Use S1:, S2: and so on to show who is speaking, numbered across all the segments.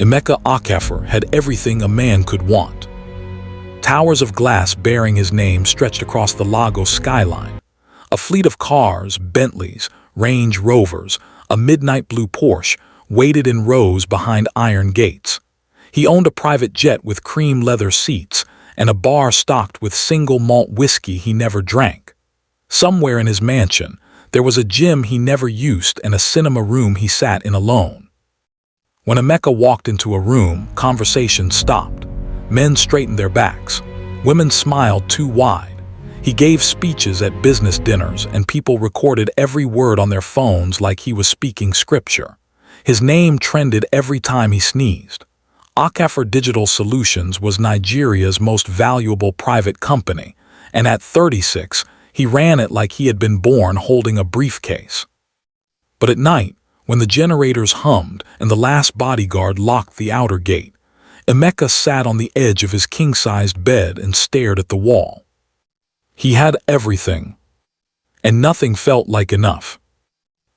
S1: Emeka Okafor had everything a man could want. Towers of glass bearing his name stretched across the Lagos skyline. A fleet of cars, Bentleys, Range Rovers, a midnight blue Porsche waited in rows behind iron gates. He owned a private jet with cream leather seats and a bar stocked with single malt whiskey he never drank. Somewhere in his mansion, there was a gym he never used and a cinema room he sat in alone. When Emeka walked into a room, conversation stopped. Men straightened their backs. Women smiled too wide. He gave speeches at business dinners, and people recorded every word on their phones like he was speaking scripture. His name trended every time he sneezed. Okafor Digital Solutions was Nigeria's most valuable private company, and at 36, he ran it like he had been born holding a briefcase. But at night, when the generators hummed and the last bodyguard locked the outer gate, Emeka sat on the edge of his king-sized bed and stared at the wall. He had everything, and nothing felt like enough.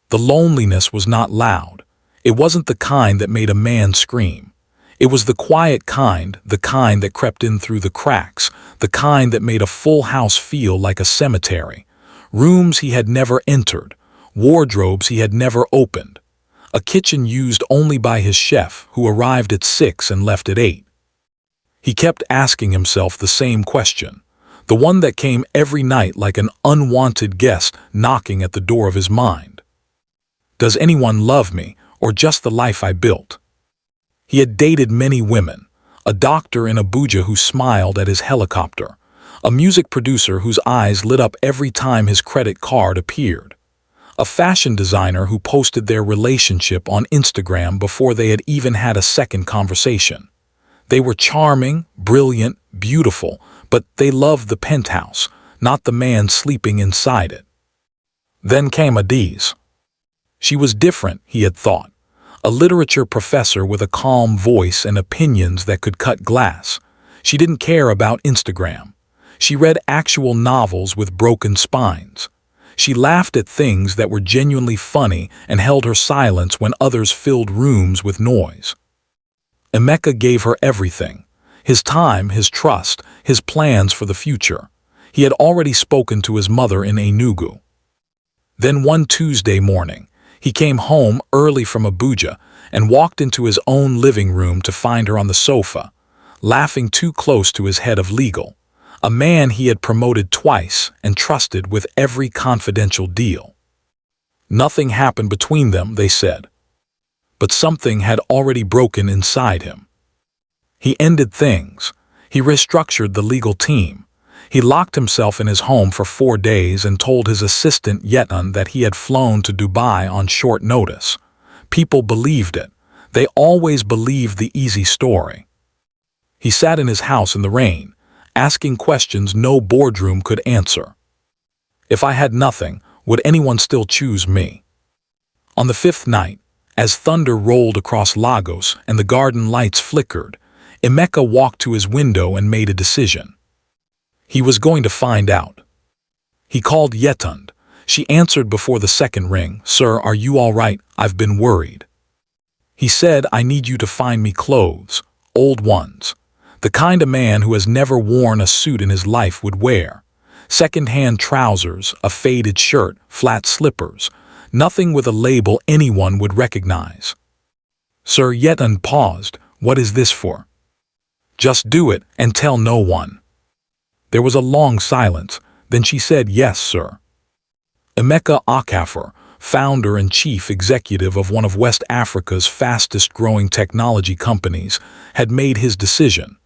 S1: The loneliness was not loud. It wasn't the kind that made a man scream. It was the quiet kind, the kind that crept in through the cracks, the kind that made a full house feel like a cemetery. Rooms he had never entered, wardrobes he had never opened, a kitchen used only by his chef who arrived at 6 and left at 8. He kept asking himself the same question, the one that came every night like an unwanted guest knocking at the door of his mind. Does anyone love me, or just the life I built? He had dated many women, a doctor in Abuja who smiled at his helicopter, a music producer whose eyes lit up every time his credit card appeared, a fashion designer who posted their relationship on Instagram before they had even had a second conversation. They were charming, brilliant, beautiful, but they loved the penthouse, not the man sleeping inside it. Then came Adaugo. She was different, he had thought. A literature professor with a calm voice and opinions that could cut glass. She didn't care about Instagram. She read actual novels with broken spines. She laughed at things that were genuinely funny and held her silence when others filled rooms with noise. Emeka gave her everything. His time, his trust, his plans for the future. He had already spoken to his mother in Enugu. Then one Tuesday morning, he came home early from Abuja and walked into his own living room to find her on the sofa, laughing too close to his head of legal, a man he had promoted twice and trusted with every confidential deal. Nothing happened between them, they said. But something had already broken inside him. He ended things. He restructured the legal team. He locked himself in his home for 4 days and told his assistant Yetan that he had flown to Dubai on short notice. People believed it. They always believed the easy story. He sat in his house in the rain, asking questions no boardroom could answer. If I had nothing, would anyone still choose me? On the 5th night, as thunder rolled across Lagos and the garden lights flickered, Emeka walked to his window and made a decision. He was going to find out. He called Yetan. She answered before the second ring. "Sir, are you all right? I've been worried." He said, "I need you to find me clothes, old ones. The kind a man who has never worn a suit in his life would wear. Second-hand trousers, a faded shirt, flat slippers. Nothing with a label anyone would recognize." Sir Yetan paused. "What is this for?" "Just do it and tell no one." There was a long silence. Then she said, "Yes, sir." Emeka Okafor, founder and chief executive of one of West Africa's fastest-growing technology companies, had made his decision.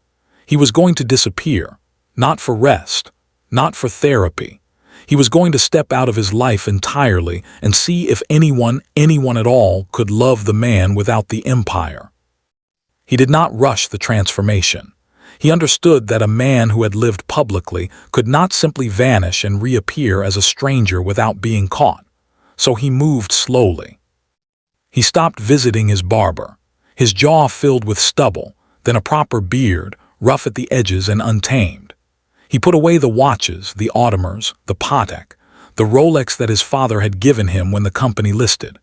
S1: He was going to disappear, not for rest, not for therapy. He was going to step out of his life entirely and see if anyone at all, could love the man without the empire. He did not rush the transformation. He understood that a man who had lived publicly could not simply vanish and reappear as a stranger without being caught, so he moved slowly. He stopped visiting his barber, his jaw filled with stubble, then a proper beard, rough at the edges and untamed. He put away the watches, the Audemars, the Patek, the Rolex that his father had given him when the company listed.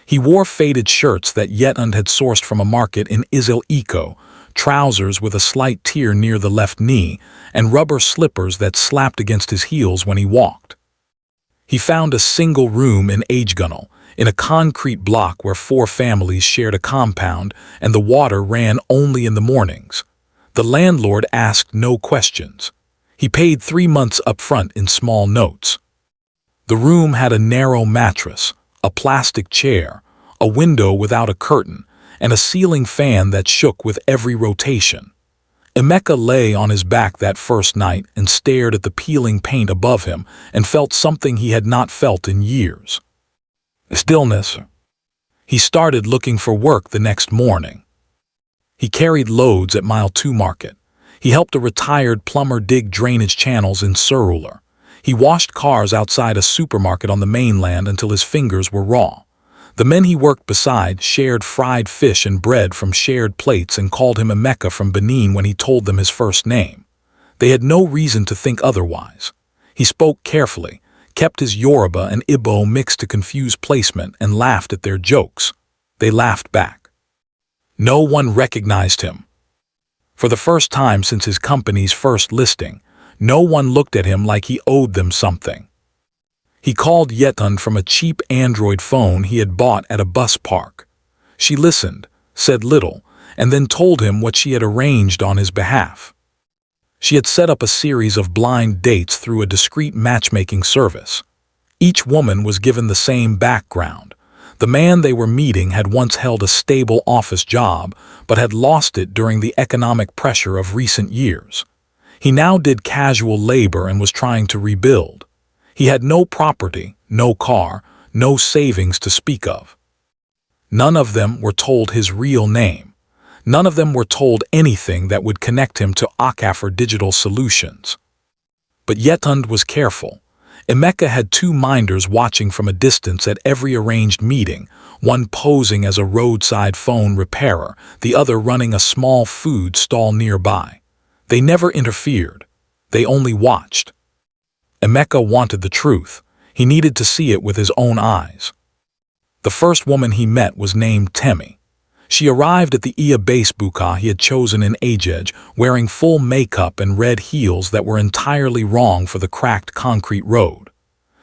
S1: He wore faded shirts that Yetund had sourced from a market in Izil-Iko, trousers with a slight tear near the left knee, and rubber slippers that slapped against his heels when he walked. He found a single room in Agegunnel, in a concrete block where 4 families shared a compound and the water ran only in the mornings. The landlord asked no questions. He paid 3 months up front in small notes. The room had a narrow mattress, a plastic chair, a window without a curtain, and a ceiling fan that shook with every rotation. Emeka lay on his back that first night and stared at the peeling paint above him and felt something he had not felt in years. Stillness. He started looking for work the next morning. He carried loads at Mile 2 Market. He helped a retired plumber dig drainage channels in Surulere. He washed cars outside a supermarket on the mainland until his fingers were raw. The men he worked beside shared fried fish and bread from shared plates and called him Emeka from Benin when he told them his first name. They had no reason to think otherwise. He spoke carefully, kept his Yoruba and Igbo mixed to confuse placement, and laughed at their jokes. They laughed back. No one recognized him. For the first time since his company's first listing, no one looked at him like he owed them something. He called Yetund from a cheap Android phone he had bought at a bus park. She listened, said little, and then told him what she had arranged on his behalf. She had set up a series of blind dates through a discreet matchmaking service. Each woman was given the same background. The man they were meeting had once held a stable office job, but had lost it during the economic pressure of recent years. He now did casual labor and was trying to rebuild. He had no property, no car, no savings to speak of. None of them were told his real name. None of them were told anything that would connect him to Okafor Digital Solutions. But Yetund was careful. Emeka had 2 minders watching from a distance at every arranged meeting, one posing as a roadside phone repairer, the other running a small food stall nearby. They never interfered. They only watched. Emeka wanted the truth. He needed to see it with his own eyes. The first woman he met was named Temi. She arrived at the Iya base buka he had chosen in Agege, wearing full makeup and red heels that were entirely wrong for the cracked concrete road.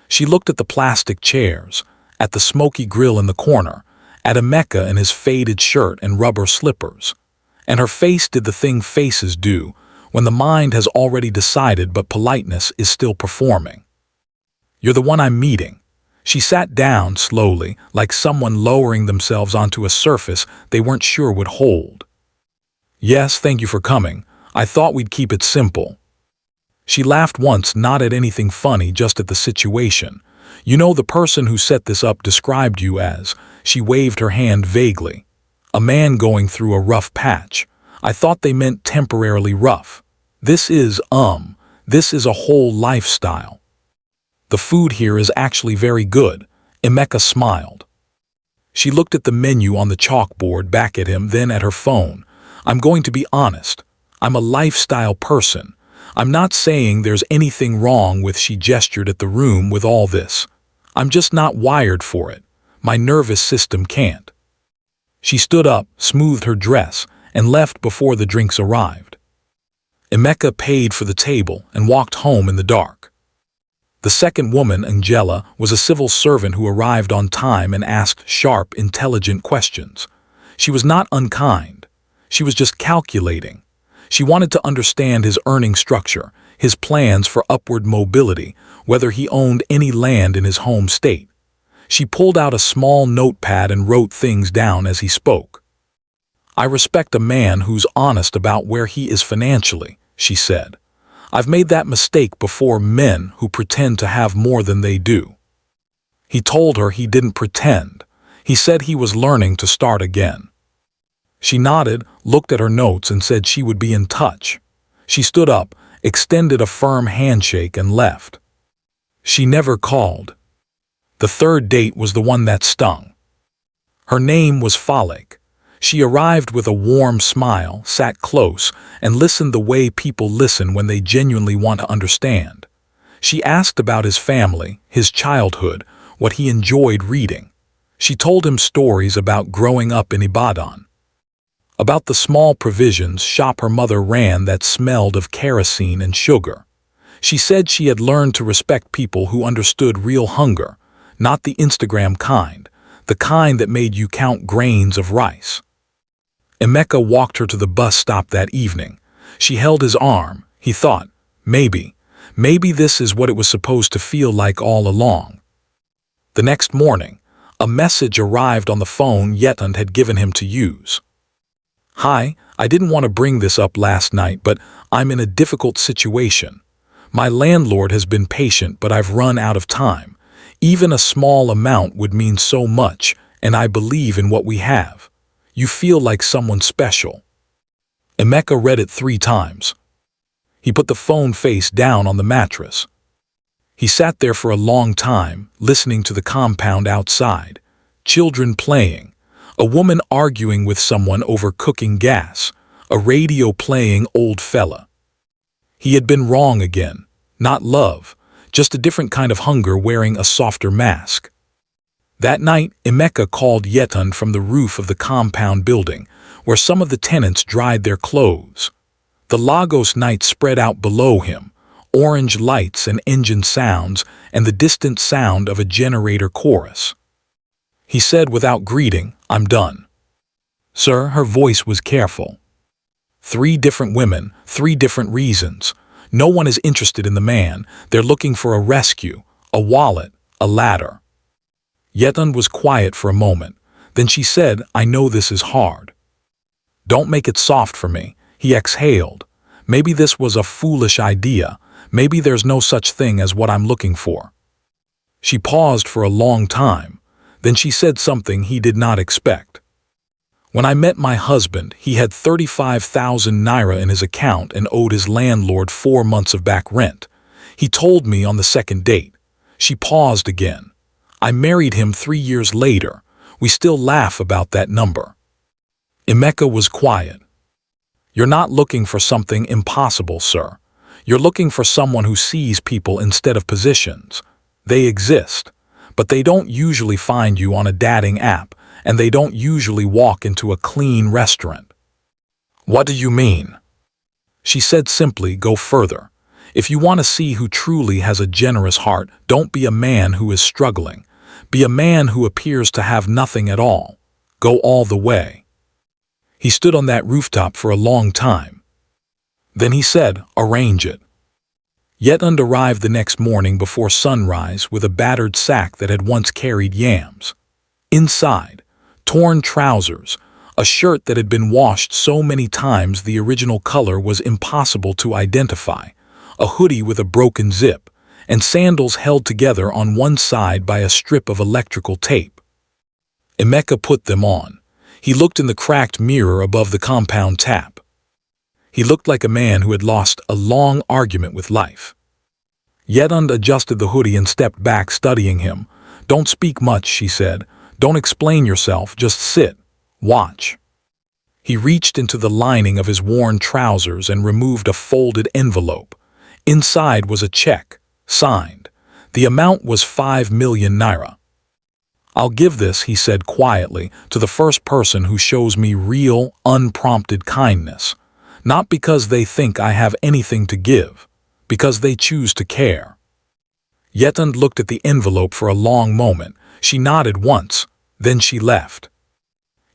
S1: She looked at the plastic chairs, at the smoky grill in the corner, at Emeka in his faded shirt and rubber slippers. And her face did the thing faces do, when the mind has already decided but politeness is still performing. "You're the one I'm meeting." She sat down slowly, like someone lowering themselves onto a surface they weren't sure would hold. "Yes, thank you for coming. I thought we'd keep it simple." She laughed once, not at anything funny, just at the situation. "You know, the person who set this up described you as," she waved her hand vaguely, "a man going through a rough patch. I thought they meant temporarily rough. This is a whole lifestyle." "The food here is actually very good," Emeka smiled. She looked at the menu on the chalkboard, back at him, then at her phone. "I'm going to be honest. I'm a lifestyle person. I'm not saying there's anything wrong with," she gestured at the room, "with all this. I'm just not wired for it. My nervous system can't." She stood up, smoothed her dress, and left before the drinks arrived. Emeka paid for the table and walked home in the dark. The second woman, Angela, was a civil servant who arrived on time and asked sharp, intelligent questions. She was not unkind. She was just calculating. She wanted to understand his earning structure, his plans for upward mobility, whether he owned any land in his home state. She pulled out a small notepad and wrote things down as he spoke. "I respect a man who's honest about where he is financially," she said. "I've made that mistake before, men who pretend to have more than they do." He told her he didn't pretend. He said he was learning to start again. She nodded, looked at her notes, and said she would be in touch. She stood up, extended a firm handshake, and left. She never called. The third date was the one that stung. Her name was Falek. She arrived with a warm smile, sat close, and listened the way people listen when they genuinely want to understand. She asked about his family, his childhood, what he enjoyed reading. She told him stories about growing up in Ibadan, about the small provisions shop her mother ran that smelled of kerosene and sugar. She said she had learned to respect people who understood real hunger, not the Instagram kind, the kind that made you count grains of rice. Emeka walked her to the bus stop that evening. She held his arm. He thought, maybe this is what it was supposed to feel like all along. The next morning, a message arrived on the phone Yetund had given him to use. "Hi, I didn't want to bring this up last night, but I'm in a difficult situation. My landlord has been patient, but I've run out of time. Even a small amount would mean so much, and I believe in what we have. You feel like someone special." Emeka read it 3 times. He put the phone face down on the mattress. He sat there for a long time, listening to the compound outside. Children playing, a woman arguing with someone over cooking gas, a radio playing Old Fella. He had been wrong again. Not love, just a different kind of hunger wearing a softer mask. That night, Emeka called Yetund from the roof of the compound building, where some of the tenants dried their clothes. The Lagos night spread out below him, orange lights and engine sounds and the distant sound of a generator chorus. He said without greeting, "I'm done." "Sir," her voice was careful. 3 different women, 3 different reasons. No one is interested in the man. They're looking for a rescue, a wallet, a ladder. Yetund was quiet for a moment. Then she said, "I know this is hard." "Don't make it soft for me," he exhaled. "Maybe this was a foolish idea. Maybe there's no such thing as what I'm looking for." She paused for a long time. Then she said something he did not expect. "When I met my husband, he had 35,000 naira in his account and owed his landlord 4 months of back rent. He told me on the second date." She paused again. "I married him 3 years later. We still laugh about that number." Emeka was quiet. "You're not looking for something impossible, sir. You're looking for someone who sees people instead of positions. They exist, but they don't usually find you on a dating app, and they don't usually walk into a clean restaurant." "What do you mean?" She said simply, "Go further. If you want to see who truly has a generous heart, don't be a man who is struggling. Be a man who appears to have nothing at all. Go all the way." He stood on that rooftop for a long time. Then he said, "Arrange it." Yetund arrived the next morning before sunrise with a battered sack that had once carried yams. Inside, torn trousers, a shirt that had been washed so many times the original color was impossible to identify, a hoodie with a broken zip, and sandals held together on one side by a strip of electrical tape. Emeka put them on. He looked in the cracked mirror above the compound tap. He looked like a man who had lost a long argument with life. Yetund adjusted the hoodie and stepped back, studying him. "Don't speak much," she said. "Don't explain yourself, just sit. Watch." He reached into the lining of his worn trousers and removed a folded envelope. Inside was a check, signed. The amount was 5 million naira. "I'll give this," he said quietly, "to the first person who shows me real, unprompted kindness. Not because they think I have anything to give, because they choose to care." Yetund looked at the envelope for a long moment. She nodded once, then she left.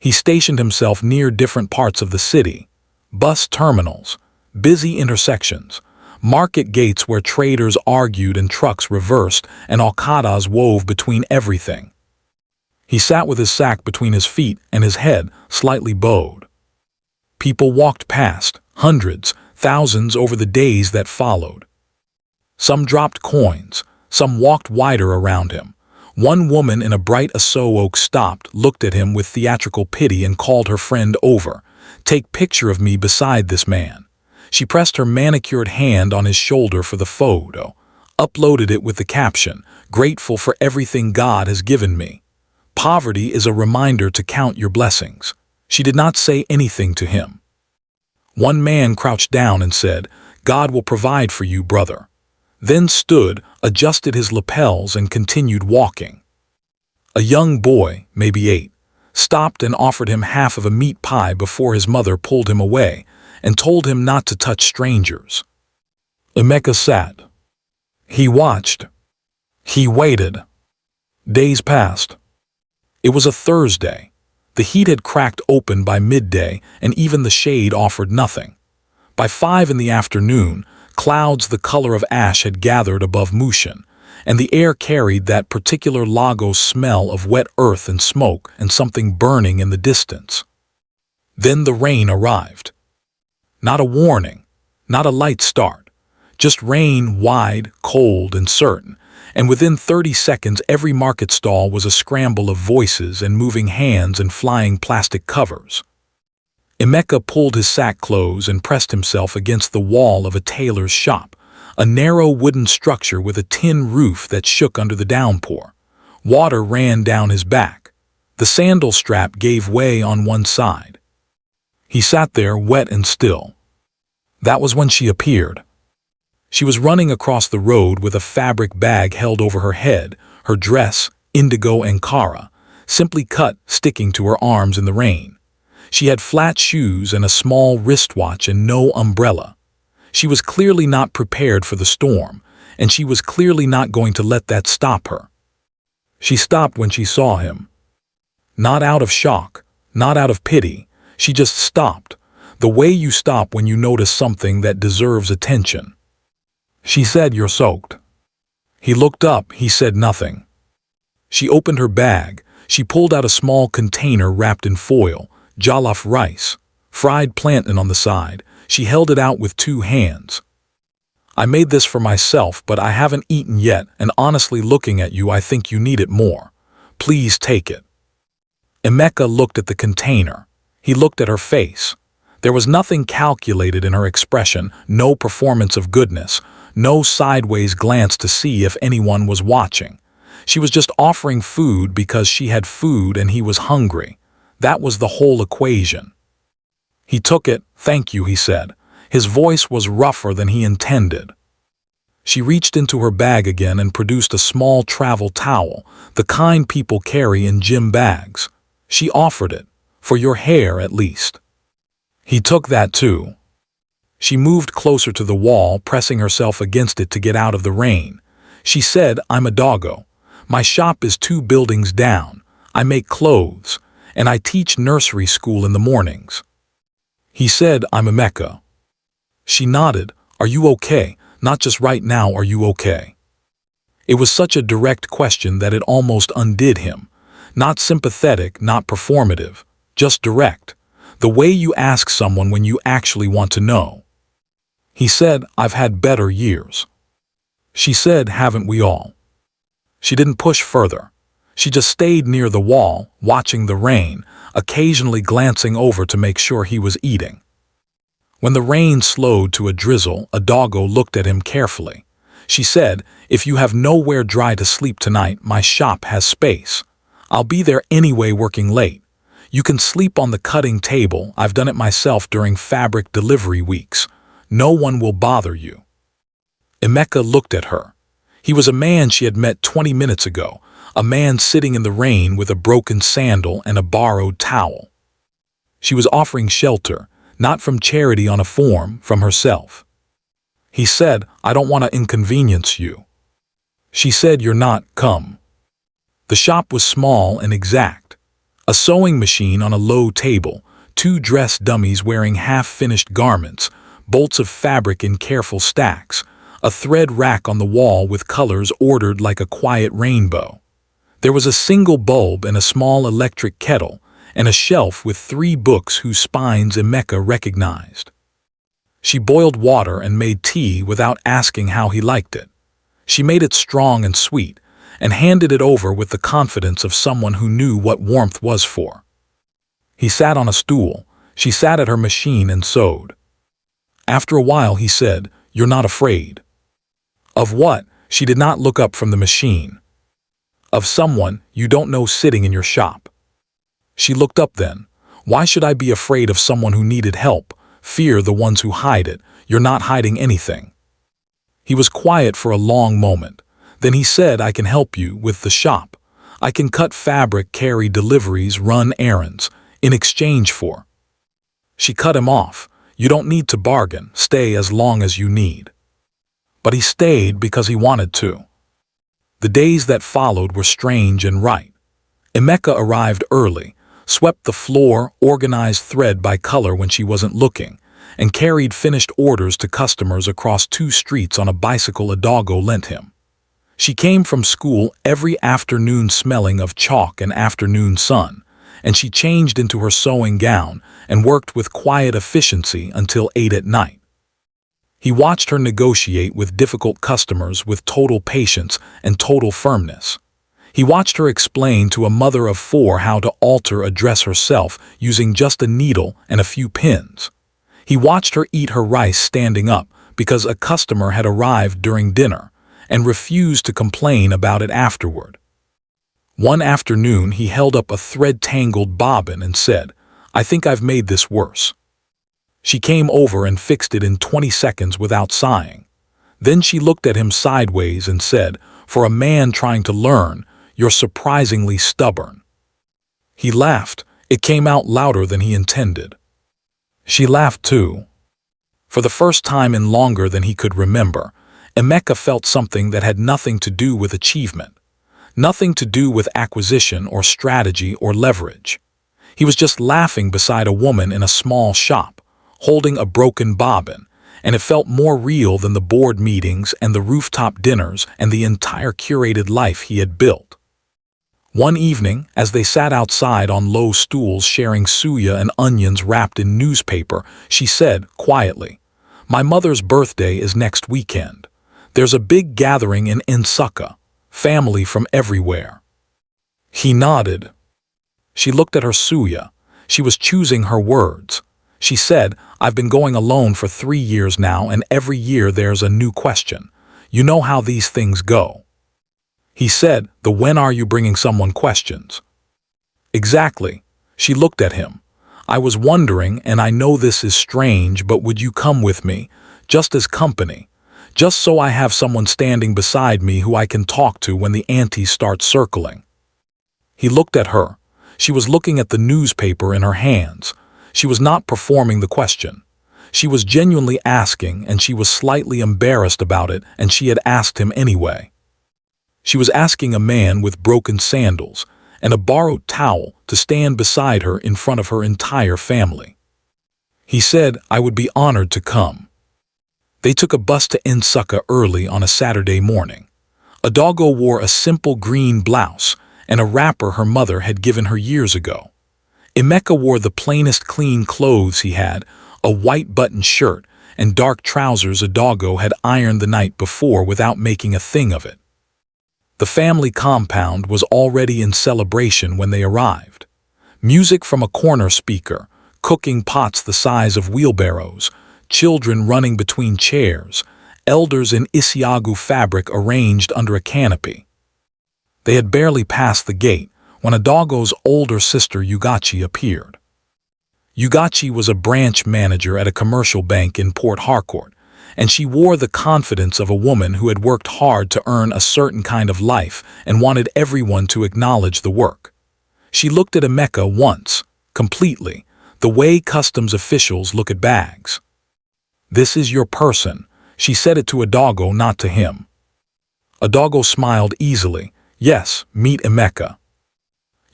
S1: He stationed himself near different parts of the city. Bus terminals, busy intersections, market gates where traders argued and trucks reversed and alcadas wove between everything. He sat with his sack between his feet and his head slightly bowed. People walked past, hundreds, thousands over the days that followed. Some dropped coins, some walked wider around him. One woman in a bright Adaugo stopped, looked at him with theatrical pity and called her friend over. "Take picture of me beside this man." She pressed her manicured hand on his shoulder for the photo, uploaded it with the caption, "Grateful for everything God has given me. Poverty is a reminder to count your blessings." She did not say anything to him. One man crouched down and said, "God will provide for you, brother." Then stood, adjusted his lapels and continued walking. A young boy, maybe 8, stopped and offered him half of a meat pie before his mother pulled him away and told him not to touch strangers. Emeka sat. He watched. He waited. Days passed. It was a Thursday. The heat had cracked open by midday, and even the shade offered nothing. By 5 in the afternoon, clouds the color of ash had gathered above Mushin, and the air carried that particular Lagos smell of wet earth and smoke and something burning in the distance. Then the rain arrived. Not a warning, not a light start, just rain, wide, cold, and certain, and within 30 seconds every market stall was a scramble of voices and moving hands and flying plastic covers. Emeka pulled his sack close and pressed himself against the wall of a tailor's shop, a narrow wooden structure with a tin roof that shook under the downpour. Water ran down his back. The sandal strap gave way on one side. He sat there wet and still. That was when she appeared. She was running across the road with a fabric bag held over her head, her dress, indigo Ankara, simply cut, sticking to her arms in the rain. She had flat shoes and a small wristwatch and no umbrella. She was clearly not prepared for the storm, and she was clearly not going to let that stop her. She stopped when she saw him. Not out of shock, not out of pity, she just stopped, the way you stop when you notice something that deserves attention. She said, "You're soaked." He looked up, he said nothing. She opened her bag. She pulled out a small container wrapped in foil, jollof rice, fried plantain on the side. She held it out with 2 hands. "I made this for myself, but I haven't eaten yet, and honestly looking at you I think you need it more. Please take it." Emeka looked at the container. He looked at her face. There was nothing calculated in her expression, no performance of goodness, no sideways glance to see if anyone was watching. She was just offering food because she had food and he was hungry. That was the whole equation. He took it. "Thank you," he said. His voice was rougher than he intended. She reached into her bag again and produced a small travel towel, the kind people carry in gym bags. She offered it. "For your hair, at least." He took that too. She moved closer to the wall, pressing herself against it to get out of the rain. She said, "I'm Adaugo. My shop is 2 buildings down. I make clothes, and I teach nursery school in the mornings." He said, "I'm Emeka." She nodded. "Are you okay? Not just right now, are you okay?" It was such a direct question that it almost undid him. Not sympathetic, not performative, just direct. The way you ask someone when you actually want to know. He said, "I've had better years." She said, "Haven't we all?" She didn't push further. She just stayed near the wall, watching the rain, occasionally glancing over to make sure he was eating. When the rain slowed to a drizzle, Adaugo looked at him carefully. She said, "If you have nowhere dry to sleep tonight, my shop has space. I'll be there anyway working late. You can sleep on the cutting table. I've done it myself during fabric delivery weeks. No one will bother you." Emeka looked at her. He was a man she had met 20 minutes ago, a man sitting in the rain with a broken sandal and a borrowed towel. She was offering shelter, not from charity on a form, from herself. He said, "I don't want to inconvenience you." She said, "You're not, come." The shop was small and exact. A sewing machine on a low table, 2 dress dummies wearing half-finished garments, bolts of fabric in careful stacks, a thread rack on the wall with colors ordered like a quiet rainbow. There was a single bulb and a small electric kettle, and a shelf with 3 books whose spines Emeka recognized. She boiled water and made tea without asking how he liked it. She made it strong and sweet, and handed it over with the confidence of someone who knew what warmth was for. He sat on a stool. She sat at her machine and sewed. After a while he said, "You're not afraid." Of what? She did not look up from the machine. Of someone you don't know sitting in your shop. She looked up then. "Why should I be afraid of someone who needed help? Fear the ones who hide it. You're not hiding anything." He was quiet for a long moment. Then he said, "I can help you with the shop. I can cut fabric, carry deliveries, run errands, in exchange for. She cut him off. You don't need to bargain, stay as long as you need. But he stayed because he wanted to. The days that followed were strange and right. Emeka arrived early, swept the floor, organized thread by color when she wasn't looking, and carried finished orders to customers across 2 streets on a bicycle Adaugo lent him. She came from school every afternoon smelling of chalk and afternoon sun, and she changed into her sewing gown and worked with quiet efficiency until 8 at night. He watched her negotiate with difficult customers with total patience and total firmness. He watched her explain to a mother of 4 how to alter a dress herself using just a needle and a few pins. He watched her eat her rice standing up because a customer had arrived during dinner and refused to complain about it afterward. One afternoon he held up a thread-tangled bobbin and said, "I think I've made this worse." She came over and fixed it in 20 seconds without sighing. Then she looked at him sideways and said, "For a man trying to learn, you're surprisingly stubborn." He laughed. It came out louder than he intended. She laughed too. For the first time in longer than he could remember, Emeka felt something that had nothing to do with achievement, nothing to do with acquisition or strategy or leverage. He was just laughing beside a woman in a small shop, holding a broken bobbin, and it felt more real than the board meetings and the rooftop dinners and the entire curated life he had built. One evening, as they sat outside on low stools sharing suya and onions wrapped in newspaper, she said quietly, "My mother's birthday is next weekend. There's a big gathering in Nsukka, family from everywhere." He nodded. She looked at her suya. She was choosing her words. She said, "I've been going alone for 3 years now, and every year there's a new question. You know how these things go." He said, "The when are you bringing someone questions?" "Exactly." She looked at him. "I was wondering, and I know this is strange, but would you come with me, just as company, just so I have someone standing beside me who I can talk to when the aunties start circling?" He looked at her. She was looking at the newspaper in her hands. She was not performing the question. She was genuinely asking, and she was slightly embarrassed about it, and she had asked him anyway. She was asking a man with broken sandals and a borrowed towel to stand beside her in front of her entire family. He said, "I would be honored to come." They took a bus to Nsukka early on a Saturday morning. Adaugo wore a simple green blouse and a wrapper her mother had given her years ago. Emeka wore the plainest clean clothes he had, a white button shirt and dark trousers Adaugo had ironed the night before without making a thing of it. The family compound was already in celebration when they arrived. Music from a corner speaker, cooking pots the size of wheelbarrows, children running between chairs, elders in Isiagu fabric arranged under a canopy. They had barely passed the gate when Adaugo's older sister Ugachi appeared. Ugachi was a branch manager at a commercial bank in Port Harcourt, and she wore the confidence of a woman who had worked hard to earn a certain kind of life and wanted everyone to acknowledge the work. She looked at Emeka once, completely, the way customs officials look at bags. "This is your person," she said it to Adaugo, not to him. Adaugo smiled easily. "Yes, meet Emeka."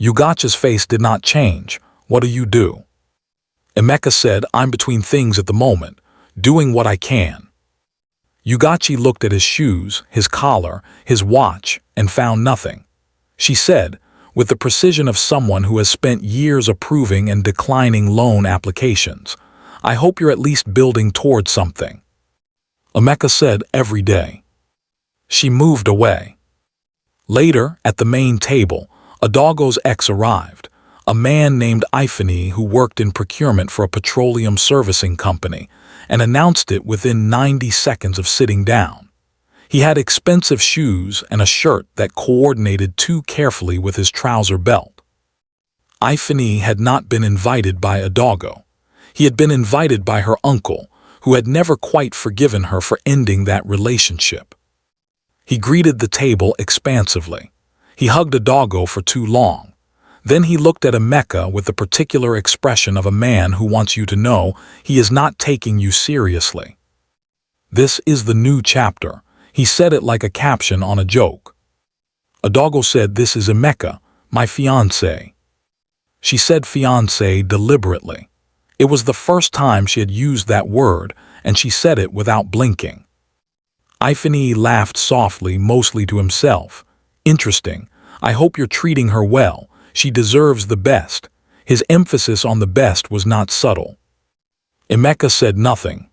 S1: Ugachi's face did not change. "What do you do?" Emeka said, "I'm between things at the moment, doing what I can." Ugachi looked at his shoes, his collar, his watch, and found nothing. She said, with the precision of someone who has spent years approving and declining loan applications, "I hope you're at least building towards something." Emeka said, "Every day." She moved away. Later, at the main table, Adaugo's ex arrived, a man named Ifani who worked in procurement for a petroleum servicing company, and announced it within 90 seconds of sitting down. He had expensive shoes and a shirt that coordinated too carefully with his trouser belt. Ifani had not been invited by Adaugo. He had been invited by her uncle, who had never quite forgiven her for ending that relationship. He greeted the table expansively. He hugged Adaugo for too long. Then he looked at Emeka with the particular expression of a man who wants you to know he is not taking you seriously. "This is the new chapter." He said it like a caption on a joke. Adaugo said, "This is Emeka, my fiancé." She said fiancé deliberately. It was the first time she had used that word, and she said it without blinking. Ifeanyi laughed softly, mostly to himself. "Interesting. I hope you're treating her well. She deserves the best." His emphasis on the best was not subtle. Emeka said nothing.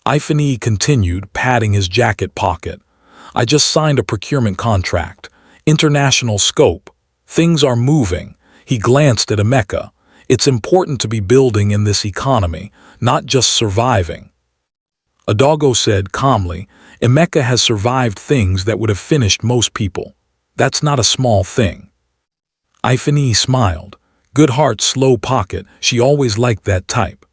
S1: Ifeanyi continued, patting his jacket pocket. "I just signed a procurement contract. International scope. Things are moving." He glanced at Emeka. "It's important to be building in this economy, not just surviving." Adaugo said calmly, "Emeka has survived things that would have finished most people. That's not a small thing." Ifeanyi smiled. Good heart, slow pocket. She always liked that type.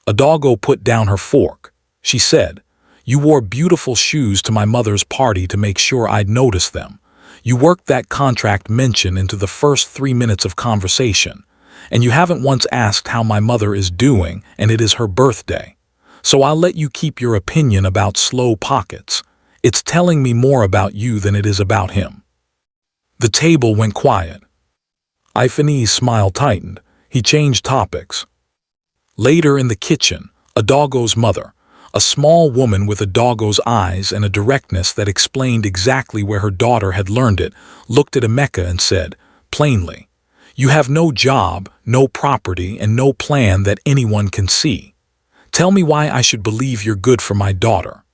S1: Adaugo put down her fork. She said, "You wore beautiful shoes to my mother's party to make sure I'd notice them. You worked that contract mention into the first 3 minutes of conversation. And you haven't once asked how my mother is doing, and it is her birthday. So I'll let you keep your opinion about slow pockets. It's telling me more about you than it is about him." The table went quiet. Ifeanyi's smile tightened. He changed topics. Later in the kitchen, Adaugo's mother, a small woman with Adaugo's eyes and a directness that explained exactly where her daughter had learned it, looked at Emeka and said, plainly, "You have no job, no property, and no plan that anyone can see. Tell me why I should believe you're good for my daughter."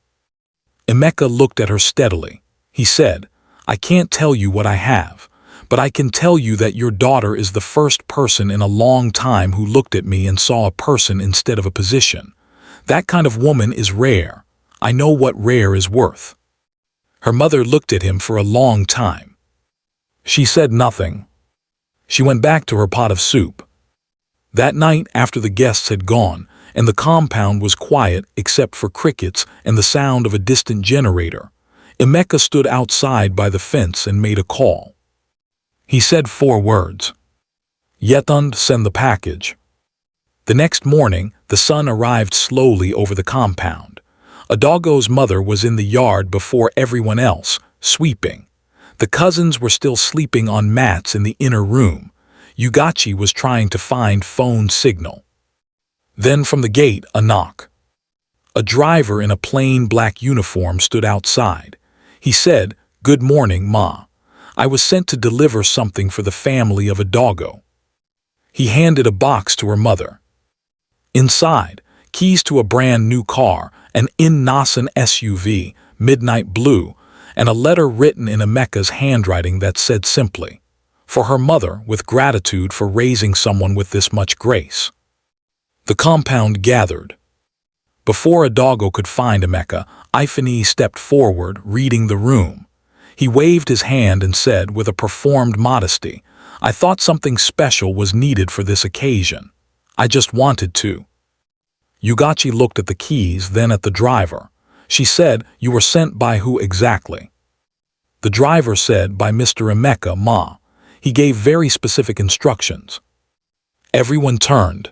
S1: Emeka looked at her steadily. He said, "I can't tell you what I have, but I can tell you that your daughter is the first person in a long time who looked at me and saw a person instead of a position. That kind of woman is rare. I know what rare is worth." Her mother looked at him for a long time. She said nothing. She went back to her pot of soup. That night, after the guests had gone, and the compound was quiet except for crickets and the sound of a distant generator, Emeka stood outside by the fence and made a call. He said 4 words. "Yetund, send the package." The next morning, the sun arrived slowly over the compound. Adaugo's mother was in the yard before everyone else, sweeping. The cousins were still sleeping on mats in the inner room. Ugachi was trying to find phone signal. Then from the gate, a knock. A driver in a plain black uniform stood outside. He said, "Good morning, Ma. I was sent to deliver something for the family of Adaugo." He handed a box to her mother. Inside, keys to a brand new car, an Nissan SUV, midnight blue, and a letter written in Emeka's handwriting that said simply, "For her mother, with gratitude for raising someone with this much grace." The compound gathered. Before Adaugo could find Emeka, Ifeanyi stepped forward, reading the room. He waved his hand and said, with a performed modesty, "I thought something special was needed for this occasion. I just wanted to." Ugachi looked at the keys, then at the driver. She said, "You were sent by who exactly?" The driver said, "By Mr. Emeka, Ma. He gave very specific instructions." Everyone turned.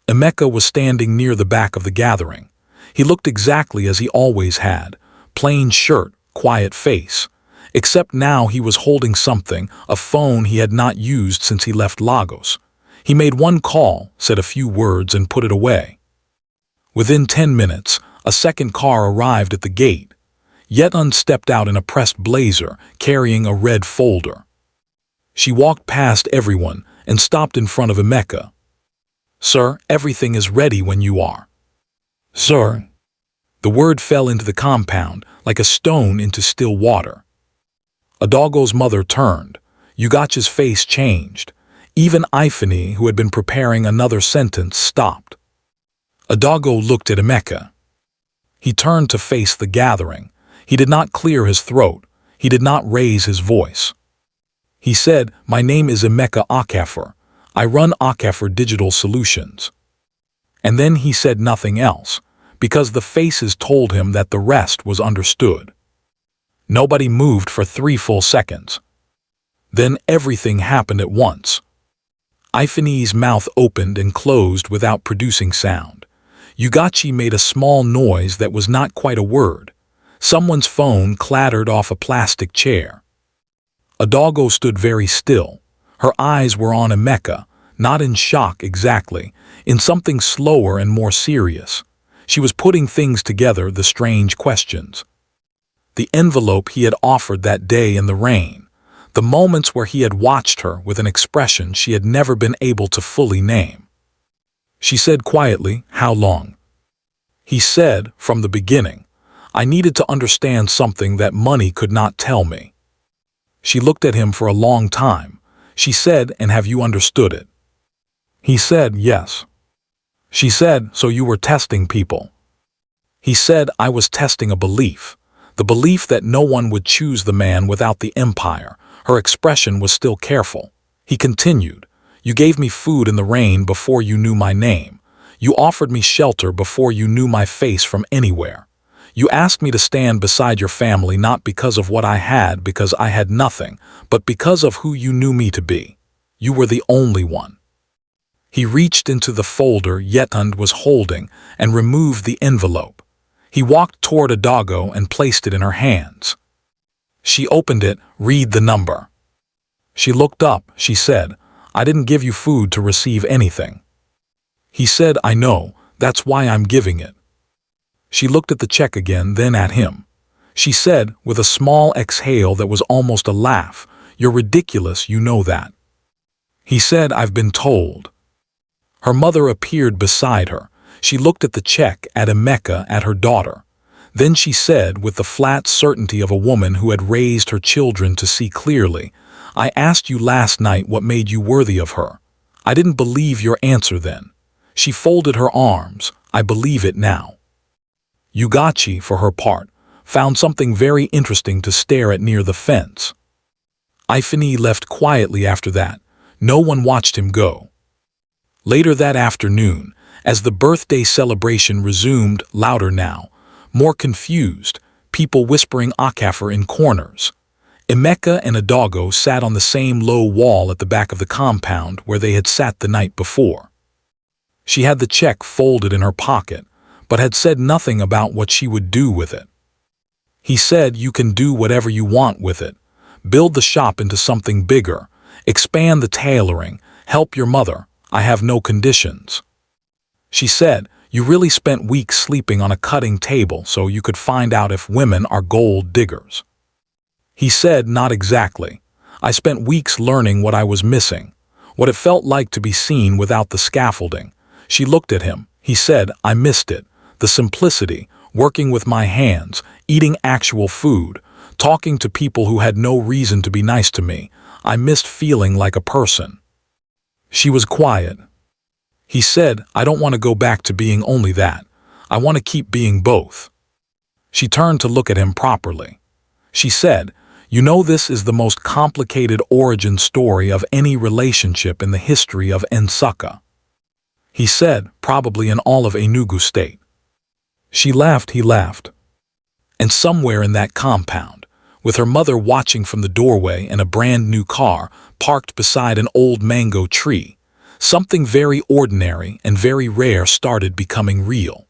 S1: Emeka was standing near the back of the gathering. He looked exactly as he always had, plain shirt, quiet face. Except now he was holding something, a phone he had not used since he left Lagos. He made one call, said a few words, and put it away. Within 10 minutes, a second car arrived at the gate. Yetund stepped out in a pressed blazer, carrying a red folder. She walked past everyone and stopped in front of Emeka. "Sir, everything is ready when you are." "Sir." The word fell into the compound like a stone into still water. Adaugo's mother turned. Ugachi's face changed. Even Ifeanyi, who had been preparing another sentence, stopped. Adaugo looked at Emeka. He turned to face the gathering. He did not clear his throat. He did not raise his voice. He said, "My name is Emeka Okafor. I run Okafor Digital Solutions." And then he said nothing else, because the faces told him that the rest was understood. Nobody moved for 3 full seconds. Then everything happened at once. Ifeanyi's mouth opened and closed without producing sound. Ugachi made a small noise that was not quite a word. Someone's phone clattered off a plastic chair. Adaugo stood very still. Her eyes were on Emeka, not in shock exactly, in something slower and more serious. She was putting things together, the strange questions. The envelope he had offered that day in the rain. The moments where he had watched her with an expression she had never been able to fully name. She said quietly, "How long?" He said, "From the beginning. I needed to understand something that money could not tell me." She looked at him for a long time. She said, "And have you understood it?" He said, "Yes." She said, "So you were testing people?" He said, "I was testing a belief. The belief that no one would choose the man without the empire." Her expression was still careful. He continued, "You gave me food in the rain before you knew my name. You offered me shelter before you knew my face from anywhere. You asked me to stand beside your family not because of what I had, because I had nothing, but because of who you knew me to be. You were the only one." He reached into the folder Yetund was holding and removed the envelope. He walked toward Adaugo and placed it in her hands. She opened it. "Read the number." She looked up. She said, "I didn't give you food to receive anything." He said, "I know, that's why I'm giving it." She looked at the check again, then at him. She said, with a small exhale that was almost a laugh, "You're ridiculous, you know that." He said, "I've been told." Her mother appeared beside her. She looked at the check, at Emeka, at her daughter. Then she said, with the flat certainty of a woman who had raised her children to see clearly, "I asked you last night what made you worthy of her. I didn't believe your answer then." She folded her arms. "I believe it now." Ugachi, for her part, found something very interesting to stare at near the fence. Ifeanyi left quietly after that. No one watched him go. Later that afternoon, as the birthday celebration resumed, louder now, more confused, people whispering Okafor in corners. Emeka and Adaugo sat on the same low wall at the back of the compound where they had sat the night before. She had the check folded in her pocket, but had said nothing about what she would do with it. He said, "You can do whatever you want with it. Build the shop into something bigger. Expand the tailoring. Help your mother. I have no conditions." She said, "You really spent weeks sleeping on a cutting table so you could find out if women are gold diggers." He said, "Not exactly. I spent weeks learning what I was missing, what it felt like to be seen without the scaffolding." She looked at him. He said, "I missed it. The simplicity, working with my hands, eating actual food, talking to people who had no reason to be nice to me. I missed feeling like a person." She was quiet. He said, "I don't want to go back to being only that. I want to keep being both." She turned to look at him properly. She said, "You know, this is the most complicated origin story of any relationship in the history of Nsukka." He said, "Probably in all of Enugu State." She laughed, he laughed. And somewhere in that compound, with her mother watching from the doorway and a brand new car parked beside an old mango tree, something very ordinary and very rare started becoming real.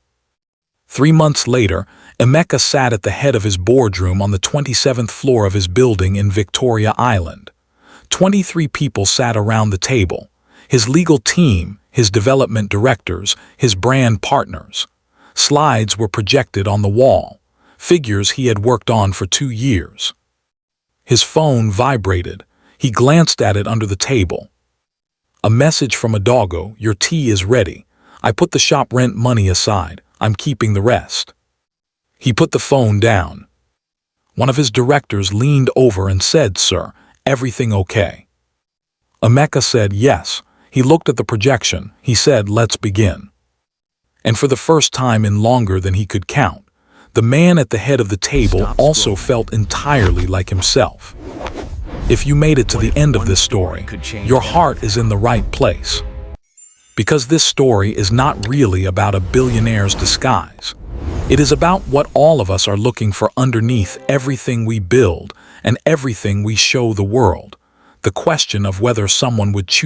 S1: 3 months later, Emeka sat at the head of his boardroom on the 27th floor of his building in Victoria Island. 23 people sat around the table. His legal team, his development directors, his brand partners. Slides were projected on the wall, figures he had worked on for 2 years. His phone vibrated. He glanced at it under the table. A message from Adaugo, "Your tea is ready. I put the shop rent money aside. I'm keeping the rest." He put the phone down. One of his directors leaned over and said, "Sir, everything okay?" Emeka said yes. He looked at the projection. He said, "Let's begin." And for the first time in longer than he could count, the man at the head of the table also felt entirely like himself. If you made it to the end of this story, your heart is in the right place. Because this story is not really about a billionaire's disguise. It is about what all of us are looking for underneath everything we build and everything we show the world. The question of whether someone would choose